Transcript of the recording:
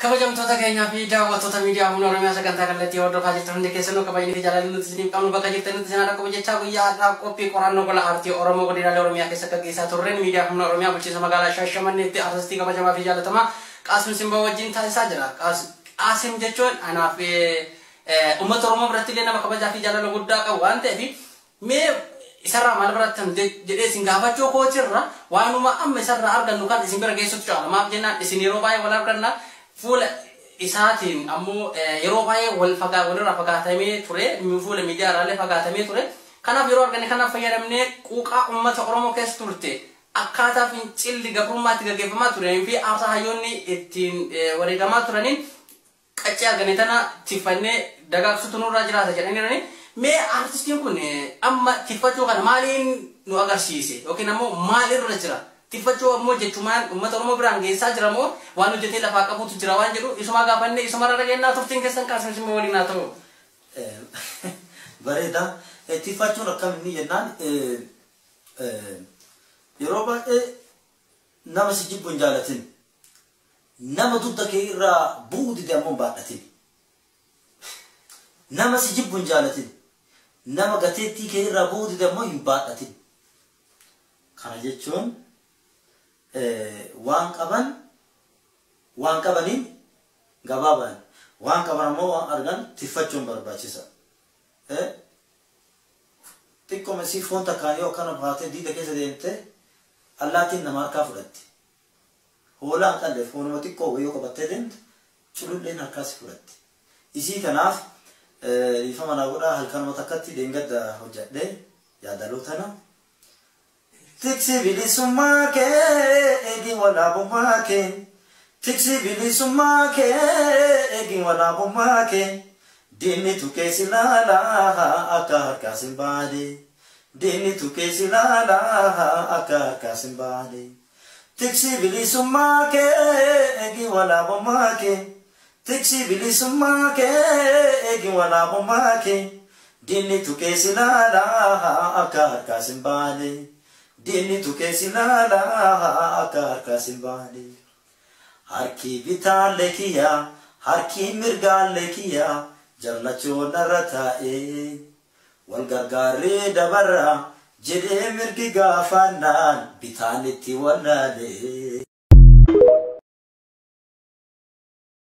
Kabajam tota keenya fi daawwattoota miidiyaa humna Oromiyaa sagantaa kallattii hordofaa jirtan hundi keessanuu kabajni fi jaalalli nuti isiniif qabnu bakka jirtanitti isin akka jechaa guyyaa har'aa qophii qorannoo gola aartii Oromoo godinaalee Oromiyaa keessa gaggeessaa turreen miidiyaa humna Oromiyaa bulchiinsa magaalaa Shaashamanneetti artistii kabajamaa fi jaalatamaa Qaasim Simbaa wajjin taasisaa jira. Qaasim jechuun anaaf uummata Oromoo biratti illee nama kabajaa fi jaalala guddaa qabu waan ta'eef mee isarraa maal barattan jedhee isin gaafachuu kootirra waanuma amma isarraa argannu kan isin bira geessutti jira. Maaf jennaan isin yeroo baay'ee wal arganna fuula isaatiin ammoo yeroo baay'ee walirraa fagaatamee ture fuula miidiyaa irraallee fagaatamee ture. Kanaaf yeroo arganne kanaaf fayyadamnee quuqaa uummata Oromoo keessa turte akkaataa fincilli gabrummaatti gaggeeffamaa turanii fi aarsaa hayyoonni ittiin wareegamaa turaniin qaccee argane tana tiffannee dagaagsutu nurraa jiraata jedhanii mee artistiin kun amma tiffachuu kana maaliin nu agarsiise yookiin ammoo maalirra jira? Tiffachuu ammoo jechumaan uummata Oromoo biraan geessaa jira moo waan hojjetee lafaa qabuutu jira waan jedhu isuma gaafannee isumarra dhageenyaa turtiin keessan Qaasim Simbaa waliin haa ta'u. Bareeda. Tiffachuun akkamiin jennaan yeroo baay'ee nama si jibbu hin jaalatin. Nama dugda kee irraa bu'uu dide ammoo hin baadhatin. Nama si jibbu hin jaalatin. Nama gateettii kee irraa bu'uu dide ammoo hin baadhatin. Kana jechuun waan qabaniin gabaabaan waan qaban ammoo waan argan tiffachuun barbaachisa. Xiqqoo mesii foon takkaan yoo akkana baatee diida keessa deemte allaattiin nama harkaa fudhatti. Hoolaan qallee foonuma xiqqoo yoo qabattee deemte cululleen harkaas fudhatti. Isii kanaaf ifa manaa godhaa halkanuma takkatti deengadda hojjadhee yaadaloo tana. Tiksi bilisummaa kee eegi walaabummaa kee. Tiksi bilisummaa kee eegi walaabummaa kee. Dinni tukkee si laalaa akka harkaas hin baane. Dinni tukkee si laalaa akka harkaas hin baane. Tiksi bilisummaa kee eegi walaabummaa kee. Tiksi bilisummaa kee eegi walaabummaa kee. Dinni tukkee si laalaa akka harkaas hin baane. Dinni tukkee si laalaa akka harkaas hin baane. Harki bitaallee kiyyaa harki mirgaallee kiyyaa. Jallachoon irra taa'ee wal gargaaree dabarra jedhee mirgi gaafannaan bitaan itti wallaalee.